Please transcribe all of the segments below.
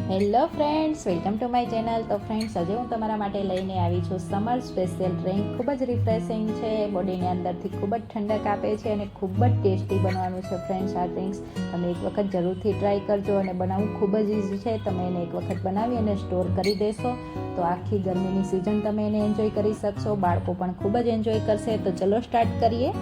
Hello friends, welcome to my channel. તો friends, આજે હું તમારા માટે લઈને આવી છું સમર સ્પેશિયલ ડ્રિંક. ખૂબ જ રિફ્રેશિંગ છે, બોડીની અંદરથી ખૂબ જ ઠંડક આપે છે અને ખૂબ જ ટેસ્ટી બનવાનું છે. ફ્રેન્ડ્સ, આ ડ્રિંક્સ તમે એક વખત જરૂરથી ટ્રાય કરજો અને બનાવવું ખૂબ જ ઇઝી છે. તમે એને એક વખત બનાવી અને સ્ટોર કરી દેશો તો આખી ગરમીની સિઝન તમે એને એન્જોય કરી શકશો. બાળકો પણ ખૂબ જ એન્જોય કરશે. તો ચલો સ્ટાર્ટ કરીએ.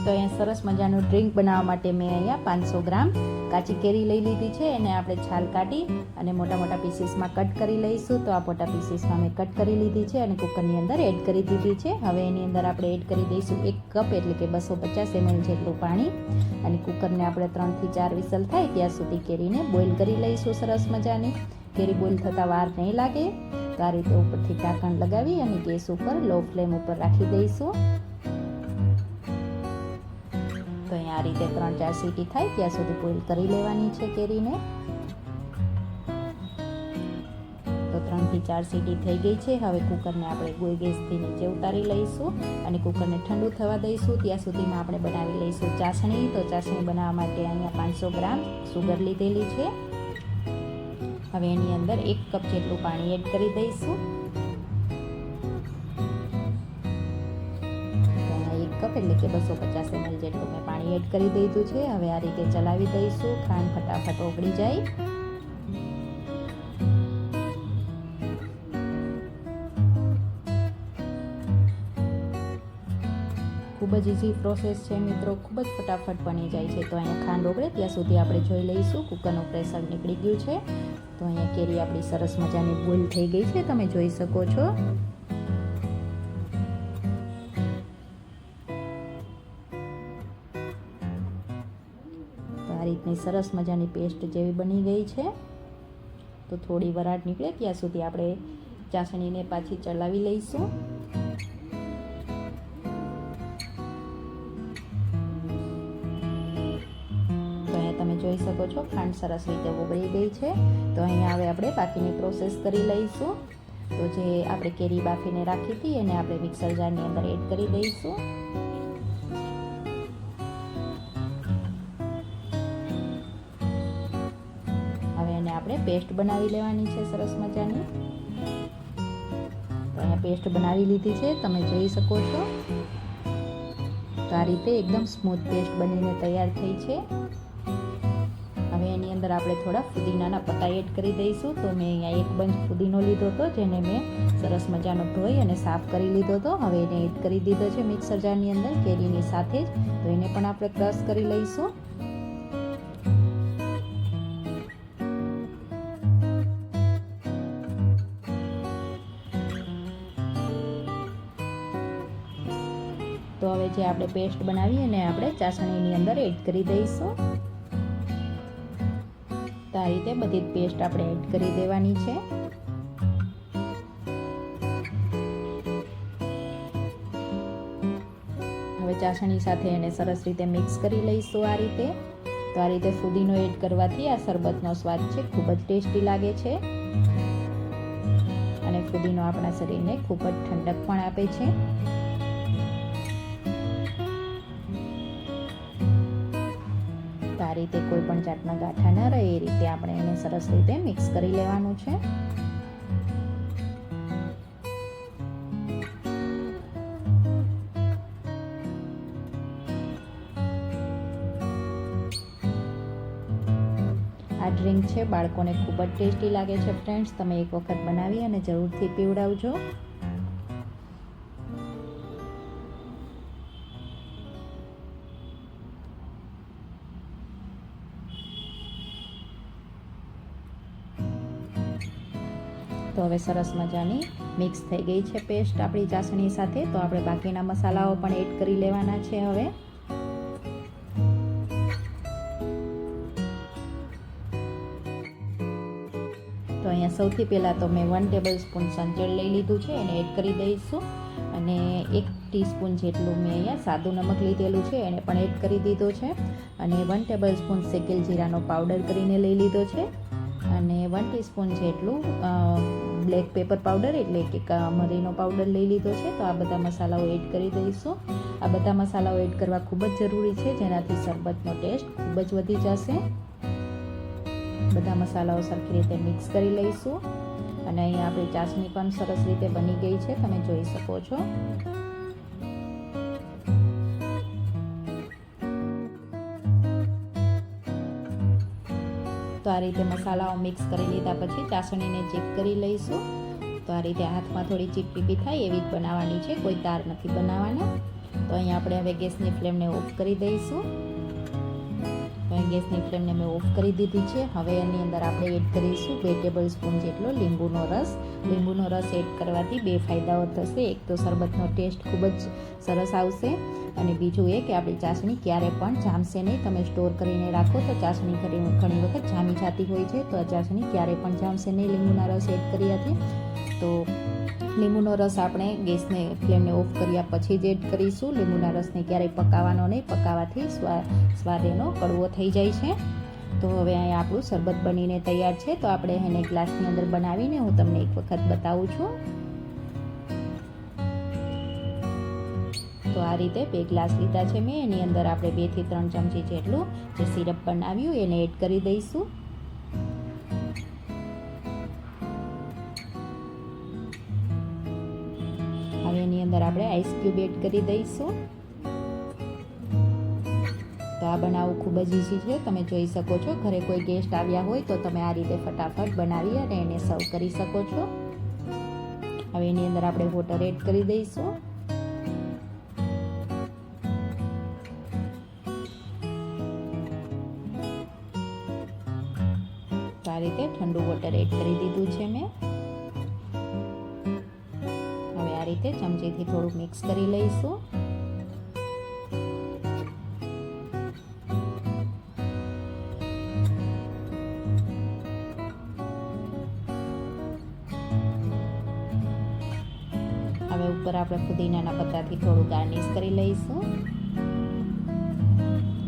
તો અહીંયા સરસ મજાનું ડ્રિંક બનાવવા માટે મેં અહીંયા 500 ગ્રામ કાચી કેરી લઈ લીધી છે. એને આપણે છાલ કાઢી અને મોટા મોટા પીસીસમાં કટ કરી લઈશું. તો આ મોટા પીસીસમાં મેં કટ કરી લીધી છે અને કુકરની અંદર એડ કરી દીધી છે. હવે એની અંદર આપણે એડ કરી દઈશું 1 કપ એટલે કે 250 ml જેટલું પાણી અને કુકરને આપણે 3 થી 4 વિસલ થાય ત્યાં સુધી કેરીને બોઇલ કરી લઈશું. સરસ મજાની કેરી બોઇલ થતાં વાર નહીં લાગે. તો આ રીતે ઉપરથી ઢાંકણ લગાવી અને ગેસ ઉપર લો ફ્લેમ ઉપર રાખી દઈશું. તો અહીંયા આ રીતે 3-4 સીટી થાય ત્યાં સુધી બોઇલ કરી લેવાની છે કેરીને. તો 3 થી 4 સીટી થઈ ગઈ છે. હવે કુકરને આપણે ગેસથી નીચે ઉતારી લઈશું અને કુકરને ઠંડુ થવા દઈશું. ત્યાં સુધીમાં આપણે બનાવી લઈશું ચાસણી. તો ચાસણી બનાવવા માટે અહીંયા 500 ગ્રામ સુગર લીધેલી છે. હવે એની અંદર 1 કપ જેટલું પાણી એડ કરી દઈશું. એટલે કે 250 ml જેટલું મેં પાણી એડ કરી દીધું છે. હવે આ રીતે ચલાવી દઈશું. ખાંડ ફટાફટ ઓગળી જાય. ખૂબ જ ઇઝી પ્રોસેસ છે મિત્રો, ખૂબ જ ફટાફટ બની જાય છે. તો અહીંયા ખાંડ ઓગળે ત્યાં સુધી આપણે જોઈ લઈશું. કુકરનું પ્રેશર નીકળી ગયું છે. તો અહીંયા કેરી આપણી સરસ મજાની બોઇલ થઈ ગઈ છે, તમે જોઈ શકો છો. આ રીતની સરસ મજાની પેસ્ટ જેવી બની ગઈ છે. તો થોડી વરાળ નીકળે ત્યાં સુધી આપણે ચાસણીને પાછી ચલાવી લઈશું. તો અહીંયા તમે જોઈ શકો છો ખાંડ સરસ રીતે ઓગળી ગઈ છે. તો અહીંયા હવે આપણે બાકીની પ્રોસેસ કરી લઈશું. તો જે આપણે કેરી બાફીને રાખી હતી એને આપણે મિક્સર જારની અંદર એડ કરી દઈશું. આપણે પેસ્ટ બનાવી લેવાની છે સરસ મજાની. તો અહીંયા પેસ્ટ બનાવી લીધી છે, તમે જોઈ શકો છો. તો આ રીતે એકદમ સ્મૂથ પેસ્ટ બનીને તૈયાર થઈ છે. હવે એની અંદર આપણે થોડા ફુદીનાના પત્તા એડ કરી દઈશું. તો મેં અહીંયા 1 બંચ ફુદીનો લીધો હતો, જેને મેં સરસ મજાનો ધોઈ અને સાફ કરી લીધો હતો. હવે એને એડ કરી દીધો છે મિક્સર જારની અંદર કેરીની સાથે જ. તો એને પણ આપણે ક્રશ કરી લઈશું. તો હવે જે આપણે પેસ્ટ બનાવી અને આપણે ચાસણીની અંદર એડ કરી દઈશું. તો આ રીતે બધી જ પેસ્ટ આપણે એડ કરી દેવાની છે. હવે ચાસણી સાથે એને સરસ રીતે મિક્સ કરી લઈશું આ રીતે. તો આ રીતે ફુદીનો એડ કરવાથી આ શરબતનો સ્વાદ છે ખૂબ જ ટેસ્ટી લાગે છે અને ફુદીનો આપણા શરીરને ખૂબ જ ઠંડક પણ આપે છે. આ રીતે કોઈ પણ જાતના ગાંઠા ન રહે એ રીતે આપણે એને સરસ રીતે મિક્સ કરી લેવાનું છે. આ ડ્રિંક છે બાળકોને ખૂબ જ ટેસ્ટી લાગે છે. ફ્રેન્ડ્સ, તમે એક વખત બનાવી અને જરૂરથી પીવડાવજો. તો હવે સરસ મજાની મિક્સ થઈ ગઈ છે પેસ્ટ આપણી ચાસણી સાથે. તો આપણે બાકીના મસાલાઓ પણ એડ કરી લેવાના છે હવે. તો અહીંયા સૌથી પહેલાં તો મેં 1 ટેબલસ્પૂન સંચળ લઈ લીધું છે, એને એડ કરી દઈશું. અને 1 ટીસ્પૂન જેટલું મેં અહીંયા સાદું નમક લીધેલું છે, એને પણ એડ કરી દીધો છે. અને 1 ટેબલસ્પૂન શેકેલ જીરાનો પાવડર કરીને લઈ લીધો છે. અને 1 ટીસ્પૂન જેટલું બ્લેક પેપર પાવડર એટલે કે મરીનો પાવડર લઈ લીધો છે. તો આ બધા મસાલાઓ એડ કરી દઈશું. આ બધા મસાલાઓ એડ કરવા ખૂબ જ જરૂરી છે, જેનાથી શરબતનો ટેસ્ટ ખૂબ જ વધી જશે. બધા મસાલાઓ સરખી રીતે મિક્સ કરી લઈશું. અને અહીંયા આપણી ચાસણી પણ સરસ રીતે બની ગઈ છે, તમે જોઈ શકો છો. તો આ રીતે મસાલાઓ મિક્સ કરી લીધા પછી ચાસણીને ચેક કરી લઈશું. તો આ રીતે હાથમાં થોડી ચીપચીપી થાય એવી જ બનાવવાની છે, કોઈ તાર નથી બનાવવાનો. તો અહીંયા આપણે હવે ગેસની ફ્લેમને ઓફ કરી દઈશું. તો અહીં ગેસની ફ્લેમને મેં ઓફ કરી દીધી છે. હવે એની અંદર આપણે એડ કરીશું 2 ટેબલ સ્પૂન જેટલો લીંબુનો રસ. લીંબુનો રસ એડ કરવાથી 2 ફાયદાઓ થશે. એક તો શરબતનો ટેસ્ટ ખૂબ જ સરસ આવશે, અને બીજું એ કે આપણી ચાસણી ક્યારે પણ જામશે નહીં. તમે સ્ટોર કરીને રાખો તો ચાસણી ઘણી વખત જામી જતી હોય છે, તો આ ચાસણી ક્યારે પણ જામશે નહીં લીંબુના રસ એડ કર્યાથી. તો લીંબુનો રસ આપણે ગેસને ફ્લેમને ઓફ કર્યા પછી જ એડ કરીશું. લીંબુના રસને ક્યારેય પકાવવાનો નહીં, પકાવવાથી સ્વાદ એનો કડવો થઈ જાય છે. તો હવે અહીંયા આપણું શરબત બનીને તૈયાર છે. તો આપણે એને ગ્લાસની અંદર બનાવીને હું તમને એક વખત બતાવું છું. તો આ રીતે 2 ગ્લાસ લીધા છે મેં. એની અંદર આપણે 2 થી 3 ચમચી જેટલું જે સિરપ બનાવ્યું એને એડ કરી દઈશું. હવે એની અંદર આપણે આઈસ ક્યુબ એડ કરી દઈશું. તો આ બનાવવું ખૂબ જ ઈઝી છે, તમે જોઈ શકો છો. ઘરે કોઈ ગેસ્ટ આવ્યા હોય તો તમે આ રીતે ફટાફટ બનાવી અને એને સર્વ કરી શકો છો. હવે એની અંદર આપણે વોટર એડ કરી દઈશું. તો આ રીતે ઠંડુ વોટર એડ કરી દીધું છે મેં. હવે આ રીતે ચમચીથી થોડું મિક્સ કરી લઈશું. હવે ઉપર આપણે પુદીનાના પત્તાથી થોડું ગાર્નિશ કરી લઈશું.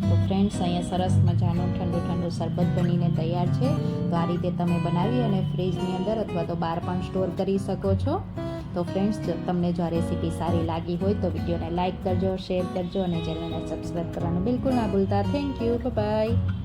તો ફ્રેન્ડ્સ, અહીંયા સરસ મજાનું ઠંડુ શરબત બનીને તૈયાર છે. તો આ રીતે તમે બનાવી અને ફ્રીજની અંદર અથવા તો બહાર પણ સ્ટોર કરી શકો છો. તો ફ્રેન્ડ્સ, તમને જો આ રેસીપી સારી લાગી હોય તો વિડીયોને લાઇક કરજો, શેર કરજો અને ચેનલને સબસ્ક્રાઈબ કરવાનું બિલકુલ ના ભૂલતા. Thank you, by.